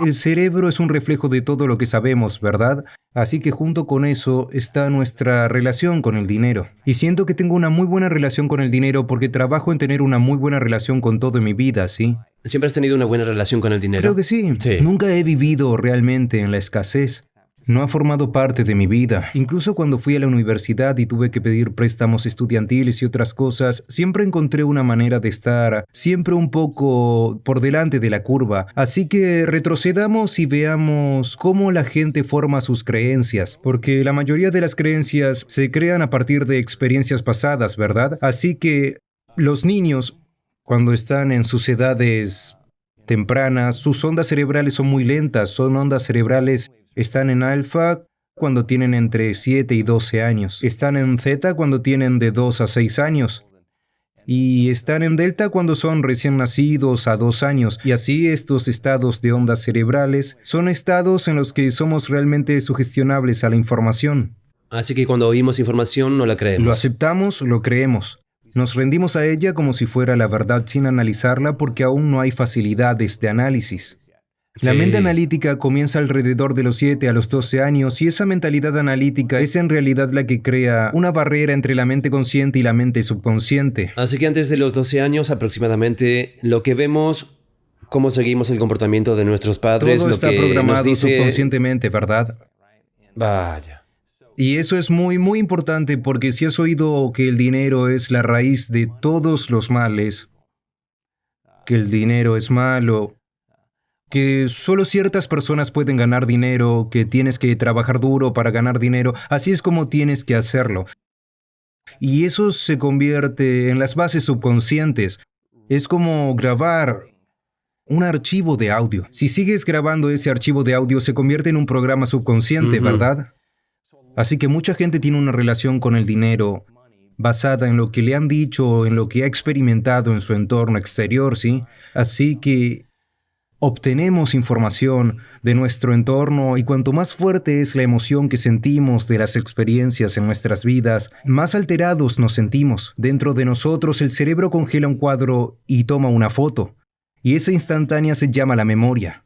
El cerebro es un reflejo de todo lo que sabemos, ¿verdad? Así que junto con eso está nuestra relación con el dinero. Y siento que tengo una muy buena relación con el dinero porque trabajo en tener una muy buena relación con todo en mi vida, ¿sí? ¿Siempre has tenido una buena relación con el dinero? Creo que sí. Sí. Nunca he vivido realmente en la escasez. No ha formado parte de mi vida. Incluso cuando fui a la universidad y tuve que pedir préstamos estudiantiles y otras cosas, siempre encontré una manera de estar siempre un poco por delante de la curva. Así que retrocedamos y veamos cómo la gente forma sus creencias, porque la mayoría de las creencias se crean a partir de experiencias pasadas, ¿verdad? Así que los niños, cuando están en sus edades tempranas, sus ondas cerebrales son muy lentas, son ondas cerebrales, están en alfa cuando tienen entre 7 y 12 años, están en zeta cuando tienen de 2 a 6 años, y están en delta cuando son recién nacidos a 2 años, y así estos estados de ondas cerebrales son estados en los que somos realmente sugestionables a la información. Así que cuando oímos información no la creemos. Lo aceptamos, lo creemos. Nos rendimos a ella como si fuera la verdad sin analizarla porque aún no hay facilidades de análisis. La Sí. mente analítica comienza alrededor de los 7 a los 12 años y esa mentalidad analítica es en realidad la que crea una barrera entre la mente consciente y la mente subconsciente. Así que antes de los 12 años aproximadamente, lo que vemos, cómo seguimos el comportamiento de nuestros padres, Todo lo está que nos programado dice... subconscientemente, ¿verdad? Vaya. Y eso es muy, muy importante porque si has oído que el dinero es la raíz de todos los males, que el dinero es malo, que solo ciertas personas pueden ganar dinero, que tienes que trabajar duro para ganar dinero, así es como tienes que hacerlo. Y eso se convierte en las bases subconscientes. Es como grabar un archivo de audio. Si sigues grabando ese archivo de audio, se convierte en un programa subconsciente, ¿verdad? Así que mucha gente tiene una relación con el dinero basada en lo que le han dicho o en lo que ha experimentado en su entorno exterior, ¿sí? Así que obtenemos información de nuestro entorno y cuanto más fuerte es la emoción que sentimos de las experiencias en nuestras vidas, más alterados nos sentimos. Dentro de nosotros el cerebro congela un cuadro y toma una foto. Y esa instantánea se llama la memoria.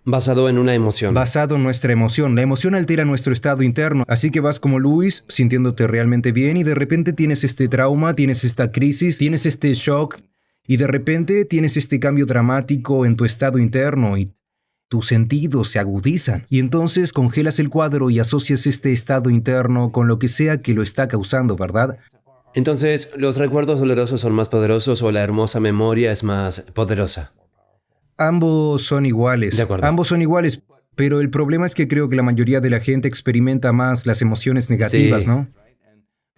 Basado en una emoción. Basado en nuestra emoción. La emoción altera nuestro estado interno. Así que vas como Luis, sintiéndote realmente bien y de repente tienes este trauma, tienes esta crisis, tienes este shock y de repente tienes este cambio dramático en tu estado interno y tus sentidos se agudizan. Y entonces congelas el cuadro y asocias este estado interno con lo que sea que lo está causando, ¿verdad? Entonces, ¿los recuerdos dolorosos son más poderosos o la hermosa memoria es más poderosa? Ambos son iguales. De acuerdo. Ambos son iguales, pero el problema es que creo que la mayoría de la gente experimenta más las emociones negativas, Sí. ¿no?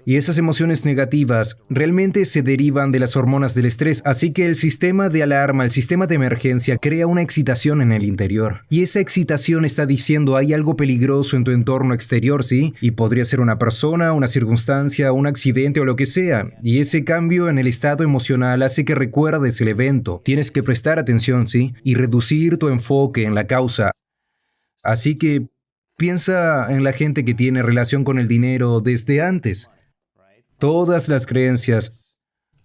Y esas emociones negativas realmente se derivan de las hormonas del estrés, así que el sistema de alarma, el sistema de emergencia crea una excitación en el interior. Y esa excitación está diciendo hay algo peligroso en tu entorno exterior, ¿sí? Y podría ser una persona, una circunstancia, un accidente o lo que sea. Y ese cambio en el estado emocional hace que recuerdes el evento. Tienes que prestar atención, ¿sí? Y reducir tu enfoque en la causa. Así que piensa en la gente que tiene relación con el dinero desde antes. Todas las creencias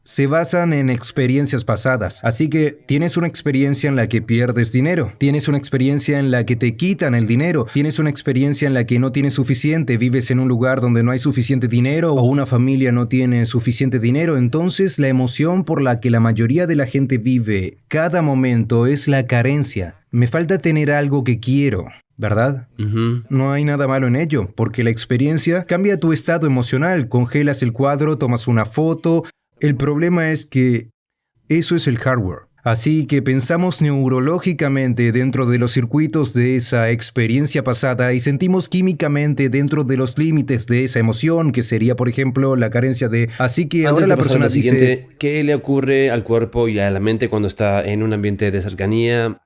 se basan en experiencias pasadas. Así que tienes una experiencia en la que pierdes dinero. Tienes una experiencia en la que te quitan el dinero. Tienes una experiencia en la que no tienes suficiente. Vives en un lugar donde no hay suficiente dinero o una familia no tiene suficiente dinero. Entonces la emoción por la que la mayoría de la gente vive cada momento es la carencia. Me falta tener algo que quiero, ¿verdad? No hay nada malo en ello, porque la experiencia cambia tu estado emocional. Congelas el cuadro, tomas una foto. El problema es que eso es el hardware. Así que pensamos neurológicamente dentro de los circuitos de esa experiencia pasada y sentimos químicamente dentro de los límites de esa emoción, que sería, por ejemplo, la carencia de... Así que Antes ahora de la pasar a persona lo dice... siguiente, ¿qué le ocurre al cuerpo y a la mente cuando está en un ambiente de cercanía,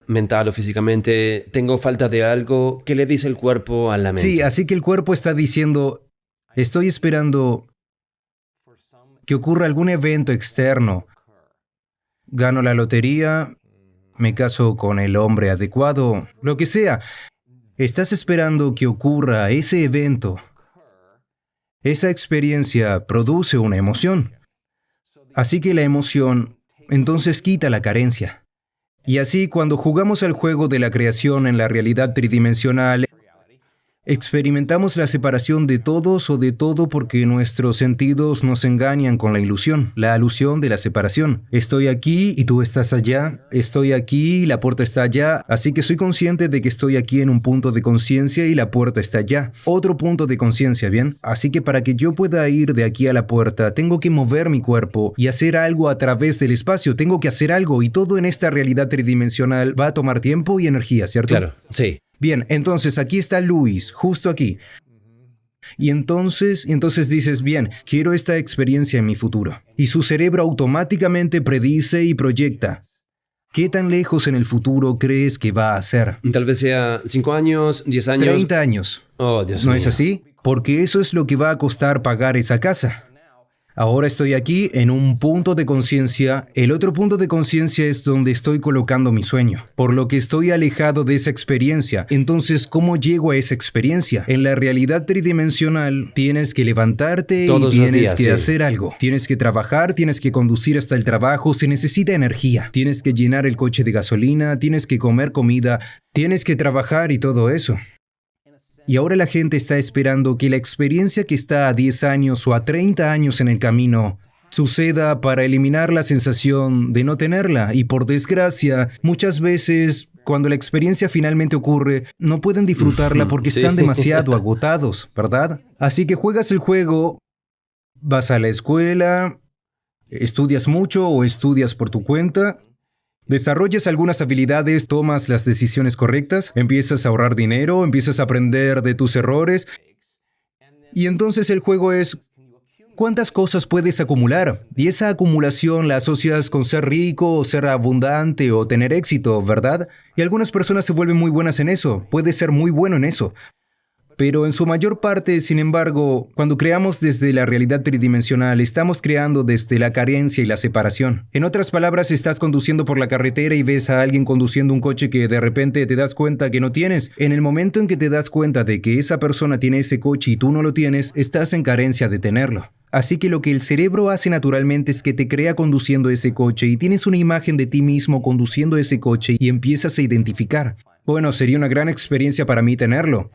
mental o físicamente? ¿Tengo falta de algo? ¿Qué le dice el cuerpo a la mente? Sí, así que el cuerpo está diciendo, estoy esperando que ocurra algún evento externo. Gano la lotería, me caso con el hombre adecuado, lo que sea. Estás esperando que ocurra ese evento. Esa experiencia produce una emoción. Así que la emoción entonces quita la carencia. Y así, cuando jugamos al juego de la creación en la realidad tridimensional, experimentamos la separación de todos o de todo porque nuestros sentidos nos engañan con la ilusión, la alusión de la separación. Estoy aquí y tú estás allá, estoy aquí y la puerta está allá, así que soy consciente de que estoy aquí en un punto de conciencia y la puerta está allá. Otro punto de conciencia, ¿bien? Así que para que yo pueda ir de aquí a la puerta, tengo que mover mi cuerpo y hacer algo a través del espacio, tengo que hacer algo y todo en esta realidad tridimensional va a tomar tiempo y energía, ¿cierto? Claro, sí. Bien, entonces aquí está Luis, justo aquí. Y entonces dices, bien, quiero esta experiencia en mi futuro. Y su cerebro automáticamente predice y proyecta. ¿Qué tan lejos en el futuro crees que va a ser? Tal vez sea 5 años, 10 años. 30 años. Oh, Dios ¿No mío. es así? Porque eso es lo que va a costar pagar esa casa. Ahora estoy aquí en un punto de conciencia. El otro punto de conciencia es donde estoy colocando mi sueño, por lo que estoy alejado de esa experiencia. Entonces, ¿cómo llego a esa experiencia? En la realidad tridimensional, tienes que levantarte Todos y los tienes días, que sí. hacer algo. Tienes que trabajar, tienes que conducir hasta el trabajo, se necesita energía. Tienes que llenar el coche de gasolina, tienes que comer comida, tienes que trabajar y todo eso. Y ahora la gente está esperando que la experiencia que está a 10 años o a 30 años en el camino suceda para eliminar la sensación de no tenerla. Y por desgracia, muchas veces, cuando la experiencia finalmente ocurre, no pueden disfrutarla porque Sí. están demasiado agotados, ¿verdad? Así que juegas el juego, vas a la escuela, estudias mucho o estudias por tu cuenta. Desarrollas algunas habilidades, tomas las decisiones correctas, empiezas a ahorrar dinero, empiezas a aprender de tus errores. Y entonces el juego es, ¿cuántas cosas puedes acumular? Y esa acumulación la asocias con ser rico, o ser abundante, o tener éxito, ¿verdad? Y algunas personas se vuelven muy buenas en eso, puedes ser muy bueno en eso. Pero en su mayor parte, sin embargo, cuando creamos desde la realidad tridimensional, estamos creando desde la carencia y la separación. En otras palabras, estás conduciendo por la carretera y ves a alguien conduciendo un coche que de repente te das cuenta que no tienes. En el momento en que te das cuenta de que esa persona tiene ese coche y tú no lo tienes, estás en carencia de tenerlo. Así que lo que el cerebro hace naturalmente es que te crea conduciendo ese coche y tienes una imagen de ti mismo conduciendo ese coche y empiezas a identificar. Bueno, sería una gran experiencia para mí tenerlo.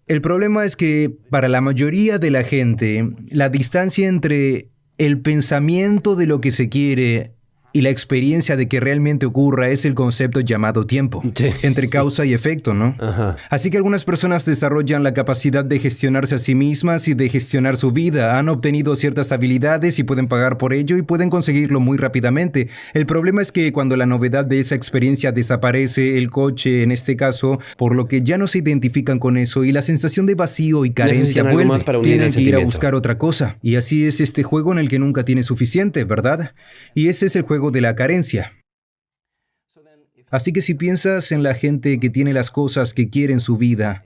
El problema es que para la mayoría de la gente, la distancia entre el pensamiento de lo que se quiere y la experiencia de que realmente ocurra es el concepto llamado tiempo, Sí. entre causa y efecto, ¿no? Ajá. Así que algunas personas desarrollan la capacidad de gestionarse a sí mismas y de gestionar su vida. Han obtenido ciertas habilidades y pueden pagar por ello y pueden conseguirlo muy rápidamente. El problema es que cuando la novedad de esa experiencia desaparece, el coche en este caso, por lo que ya no se identifican con eso y la sensación de vacío y carencia Necesitan algo vuelve, más para unir tienen el que ir a sentimiento. buscar otra cosa. Y así es este juego en el que nunca tienes suficiente, ¿verdad? Y ese es el juego de la carencia. Así que si piensas en la gente que tiene las cosas que quiere en su vida,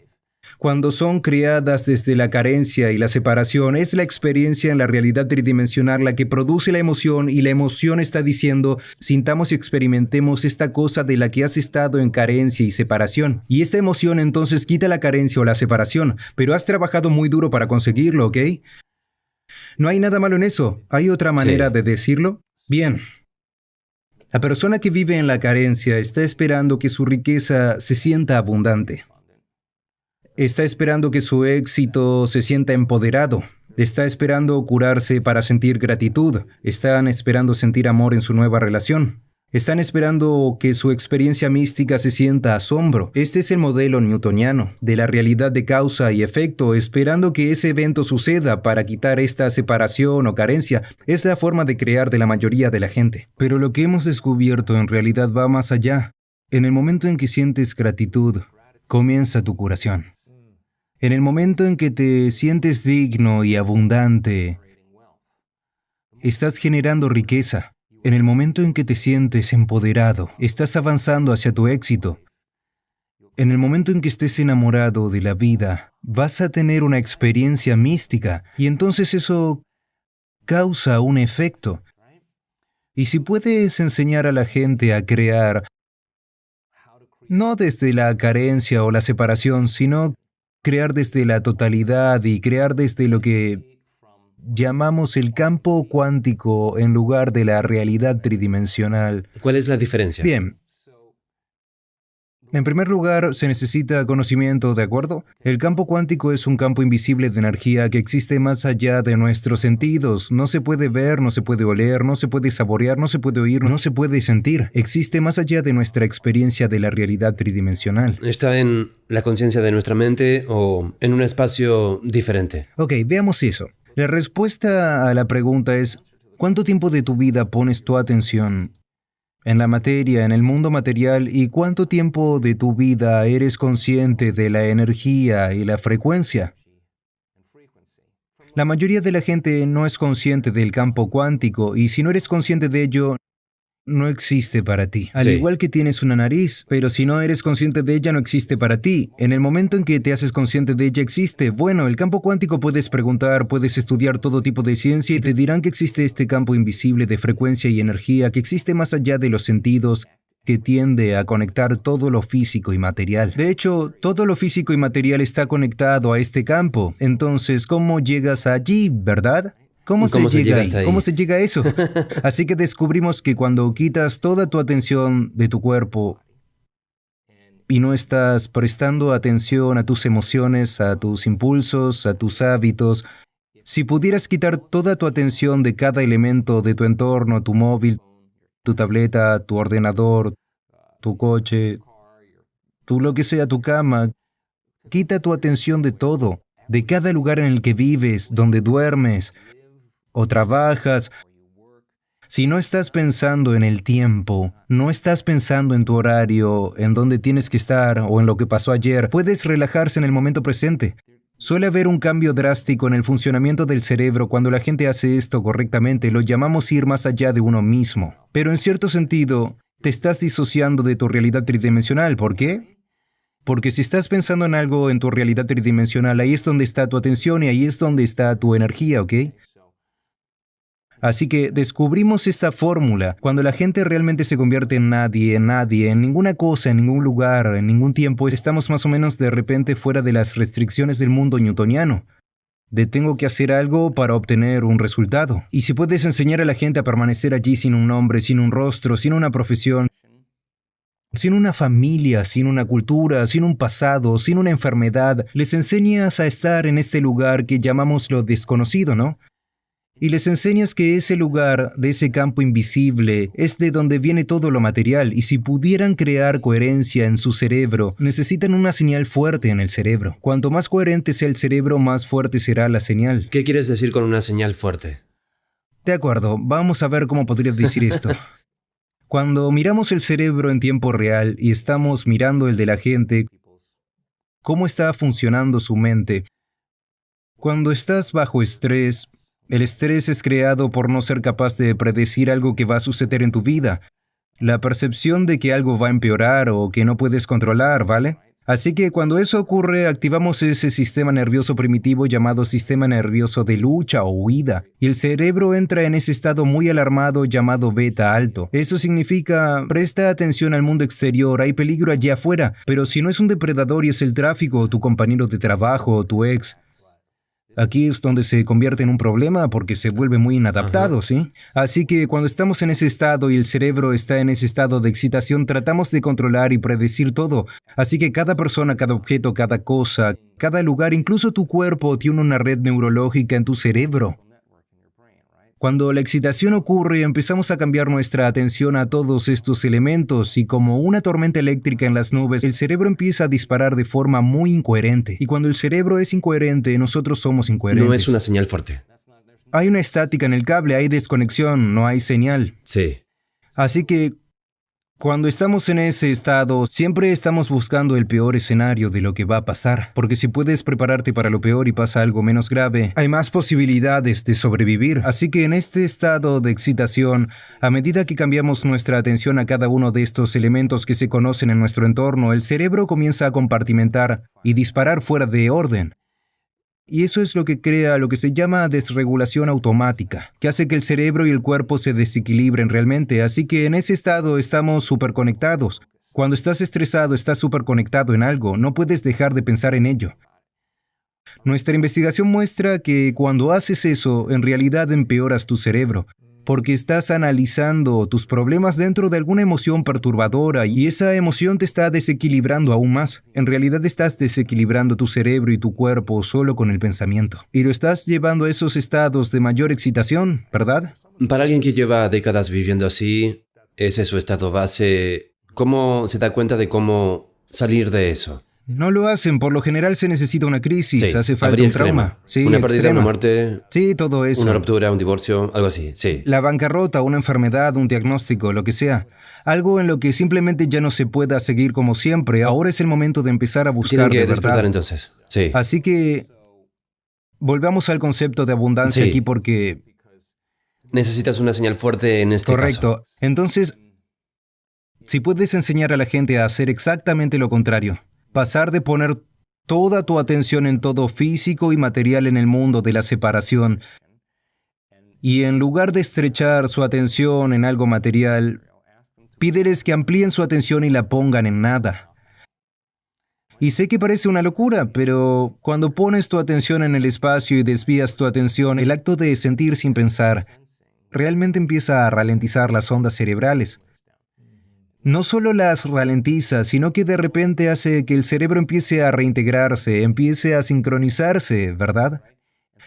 cuando son creadas desde la carencia y la separación, es la experiencia en la realidad tridimensional la que produce la emoción y la emoción está diciendo, sintamos y experimentemos esta cosa de la que has estado en carencia y separación. Y esta emoción entonces quita la carencia o la separación, pero has trabajado muy duro para conseguirlo, ¿ok? No hay nada malo en eso. ¿Hay otra manera de decirlo? Bien. La persona que vive en la carencia está esperando que su riqueza se sienta abundante. Está esperando que su éxito se sienta empoderado. Está esperando curarse para sentir gratitud. Están esperando sentir amor en su nueva relación. Están esperando que su experiencia mística se sienta asombro. Este es el modelo newtoniano de la realidad de causa y efecto, esperando que ese evento suceda para quitar esta separación o carencia. Es la forma de crear de la mayoría de la gente. Pero lo que hemos descubierto en realidad va más allá. En el momento en que sientes gratitud, comienza tu curación. En el momento en que te sientes digno y abundante, estás generando riqueza. En el momento en que te sientes empoderado, estás avanzando hacia tu éxito. En el momento en que estés enamorado de la vida, vas a tener una experiencia mística y entonces eso causa un efecto. Y si puedes enseñar a la gente a crear, no desde la carencia o la separación, sino crear desde la totalidad y crear desde lo que llamamos el campo cuántico en lugar de la realidad tridimensional. ¿Cuál es la diferencia? Bien. En primer lugar, se necesita conocimiento, ¿de acuerdo? El campo cuántico es un campo invisible de energía que existe más allá de nuestros sentidos. No se puede ver, no se puede oler, no se puede saborear, no se puede oír, no se puede sentir. Existe más allá de nuestra experiencia de la realidad tridimensional. ¿Está en la conciencia de nuestra mente o en un espacio diferente? Ok, veamos eso. La respuesta a la pregunta es, ¿cuánto tiempo de tu vida pones tu atención en la materia, en el mundo material, y cuánto tiempo de tu vida eres consciente de la energía y la frecuencia? La mayoría de la gente no es consciente del campo cuántico, y si no eres consciente de ello, no existe para ti. Al Sí. igual que tienes una nariz, pero si no eres consciente de ella, no existe para ti. En el momento en que te haces consciente de ella, existe. Bueno, el campo cuántico puedes preguntar, puedes estudiar todo tipo de ciencia y te dirán que existe este campo invisible de frecuencia y energía que existe más allá de los sentidos, que tiende a conectar todo lo físico y material. De hecho, todo lo físico y material está conectado a este campo. Entonces, ¿cómo llegas allí, verdad? ¿Cómo se llega hasta ahí? ¿Cómo se llega a eso? Así que descubrimos que cuando quitas toda tu atención de tu cuerpo y no estás prestando atención a tus emociones, a tus impulsos, a tus hábitos, si pudieras quitar toda tu atención de cada elemento de tu entorno, tu móvil, tu tableta, tu ordenador, tu coche, tu lo que sea, tu cama, quita tu atención de todo, de cada lugar en el que vives, donde duermes o trabajas. Si no estás pensando en el tiempo, no estás pensando en tu horario, en dónde tienes que estar o en lo que pasó ayer, puedes relajarse en el momento presente. Suele haber un cambio drástico en el funcionamiento del cerebro cuando la gente hace esto correctamente. Lo llamamos ir más allá de uno mismo. Pero en cierto sentido, te estás disociando de tu realidad tridimensional. ¿Por qué? Porque si estás pensando en algo en tu realidad tridimensional, ahí es donde está tu atención y ahí es donde está tu energía, ¿ok? Así que descubrimos esta fórmula. Cuando la gente realmente se convierte en nadie, en ninguna cosa, en ningún lugar, en ningún tiempo, estamos más o menos de repente fuera de las restricciones del mundo newtoniano. De tengo que hacer algo para obtener un resultado. Y si puedes enseñar a la gente a permanecer allí sin un nombre, sin un rostro, sin una profesión, sin una familia, sin una cultura, sin un pasado, sin una enfermedad, les enseñas a estar en este lugar que llamamos lo desconocido, ¿no? Y les enseñas que ese lugar, de ese campo invisible, es de donde viene todo lo material, y si pudieran crear coherencia en su cerebro, necesitan una señal fuerte en el cerebro. Cuanto más coherente sea el cerebro, más fuerte será la señal. ¿Qué quieres decir con una señal fuerte? De acuerdo, vamos a ver cómo podría decir esto. Cuando miramos el cerebro en tiempo real y estamos mirando el de la gente, cómo está funcionando su mente. Cuando estás bajo estrés, el estrés es creado por no ser capaz de predecir algo que va a suceder en tu vida. La percepción de que algo va a empeorar o que no puedes controlar, ¿vale? Así que cuando eso ocurre, activamos ese sistema nervioso primitivo llamado sistema nervioso de lucha o huida, y el cerebro entra en ese estado muy alarmado llamado beta alto. Eso significa, presta atención al mundo exterior, hay peligro allí afuera, pero si no es un depredador y es el tráfico o tu compañero de trabajo o tu ex, aquí es donde se convierte en un problema porque se vuelve muy inadaptado, ¿sí? Así que cuando estamos en ese estado y el cerebro está en ese estado de excitación, tratamos de controlar y predecir todo. Así que cada persona, cada objeto, cada cosa, cada lugar, incluso tu cuerpo, tiene una red neurológica en tu cerebro. Cuando la excitación ocurre, empezamos a cambiar nuestra atención a todos estos elementos y como una tormenta eléctrica en las nubes, el cerebro empieza a disparar de forma muy incoherente. Y cuando el cerebro es incoherente, nosotros somos incoherentes. No es una señal fuerte. Hay una estática en el cable, hay desconexión, no hay señal. Sí. Así que cuando estamos en ese estado, siempre estamos buscando el peor escenario de lo que va a pasar, porque si puedes prepararte para lo peor y pasa algo menos grave, hay más posibilidades de sobrevivir. Así que en este estado de excitación, a medida que cambiamos nuestra atención a cada uno de estos elementos que se conocen en nuestro entorno, el cerebro comienza a compartimentar y disparar fuera de orden. Y eso es lo que crea lo que se llama desregulación automática, que hace que el cerebro y el cuerpo se desequilibren realmente. Así que en ese estado estamos superconectados. Cuando estás estresado, estás superconectado en algo. No puedes dejar de pensar en ello. Nuestra investigación muestra que cuando haces eso, en realidad empeoras tu cerebro, porque estás analizando tus problemas dentro de alguna emoción perturbadora y esa emoción te está desequilibrando aún más. En realidad estás desequilibrando tu cerebro y tu cuerpo solo con el pensamiento. Y lo estás llevando a esos estados de mayor excitación, ¿verdad? Para alguien que lleva décadas viviendo así, ese es su estado base. ¿Cómo se da cuenta de cómo salir de eso? No lo hacen, por lo general se necesita una crisis, Sí, hace falta avería un trauma. extrema. Sí, Una pérdida, extrema. una muerte, Sí, todo eso. una ruptura, un divorcio, algo así, sí. La bancarrota, una enfermedad, un diagnóstico, lo que sea. Algo en lo que simplemente ya no se pueda seguir como siempre. Ahora es el momento de empezar a Tienen buscar que de despertar verdad. entonces, sí. Así que volvamos al concepto de abundancia Sí. aquí porque... Necesitas una señal fuerte en este caso. Correcto. Entonces, si puedes enseñar a la gente a hacer exactamente lo contrario, pasar de poner toda tu atención en todo físico y material en el mundo de la separación, y en lugar de estrechar su atención en algo material, pídeles que amplíen su atención y la pongan en nada. Y sé que parece una locura, pero cuando pones tu atención en el espacio y desvías tu atención, el acto de sentir sin pensar realmente empieza a ralentizar las ondas cerebrales. No solo las ralentiza, sino que de repente hace que el cerebro empiece a reintegrarse, empiece a sincronizarse, ¿verdad?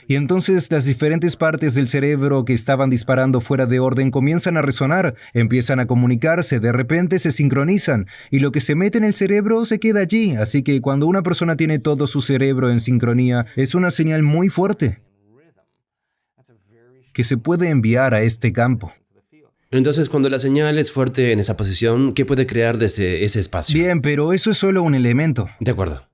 Y entonces las diferentes partes del cerebro que estaban disparando fuera de orden comienzan a resonar, empiezan a comunicarse, de repente se sincronizan, y lo que se mete en el cerebro se queda allí. Así que cuando una persona tiene todo su cerebro en sincronía, es una señal muy fuerte que se puede enviar a este campo. Entonces, cuando la señal es fuerte en esa posición, ¿qué puede crear desde ese espacio? Bien, pero eso es solo un elemento. De acuerdo.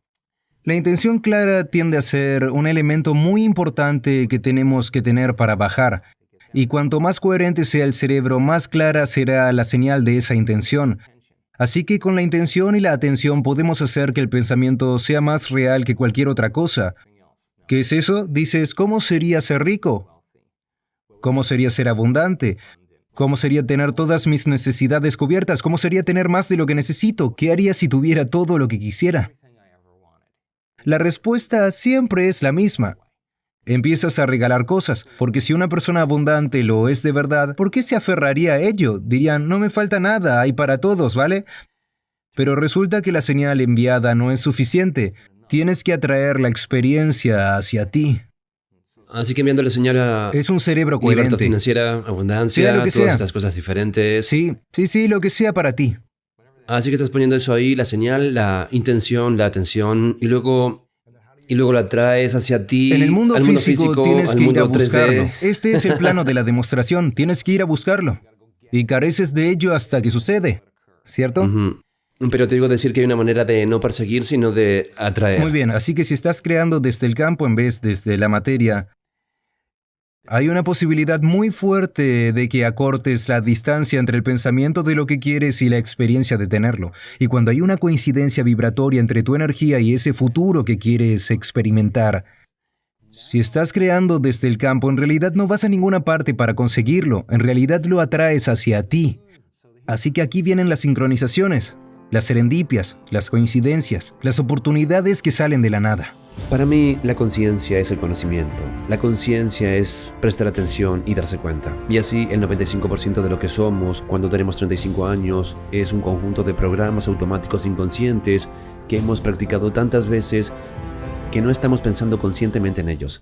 La intención clara tiende a ser un elemento muy importante que tenemos que tener para bajar. Y cuanto más coherente sea el cerebro, más clara será la señal de esa intención. Así que con la intención y la atención podemos hacer que el pensamiento sea más real que cualquier otra cosa. ¿Qué es eso? Dices, ¿cómo sería ser rico? ¿Cómo sería ser abundante? ¿Cómo sería tener todas mis necesidades cubiertas? ¿Cómo sería tener más de lo que necesito? ¿Qué haría si tuviera todo lo que quisiera? La respuesta siempre es la misma. Empiezas a regalar cosas, porque si una persona abundante lo es de verdad, ¿por qué se aferraría a ello? Dirían, no me falta nada, hay para todos, ¿vale? Pero resulta que la señal enviada no es suficiente. Tienes que atraer la experiencia hacia ti. Así que enviándole señal a Es un cerebro libertad coherente. financiera, abundancia, Sea lo que todas sea. estas cosas diferentes. Sí, lo que sea para ti. Así que estás poniendo eso ahí, la señal, la intención, la atención, y luego la traes hacia ti, En el mundo al mundo físico tienes al que ir a mundo 3D. buscarlo. Este es el plano de la demostración. Tienes que ir a buscarlo. Y careces de ello hasta que sucede. ¿Cierto? Ujú. Pero te digo decir que hay una manera de no perseguir, sino de atraer. Muy bien, así que si estás creando desde el campo en vez desde la materia, hay una posibilidad muy fuerte de que acortes la distancia entre el pensamiento de lo que quieres y la experiencia de tenerlo. Y cuando hay una coincidencia vibratoria entre tu energía y ese futuro que quieres experimentar, si estás creando desde el campo, en realidad no vas a ninguna parte para conseguirlo, en realidad lo atraes hacia ti. Así que aquí vienen las sincronizaciones, las serendipias, las coincidencias, las oportunidades que salen de la nada. Para mí, la conciencia es el conocimiento. La conciencia es prestar atención y darse cuenta. Y así, el 95% de lo que somos cuando tenemos 35 años es un conjunto de programas automáticos inconscientes que hemos practicado tantas veces que no estamos pensando conscientemente en ellos.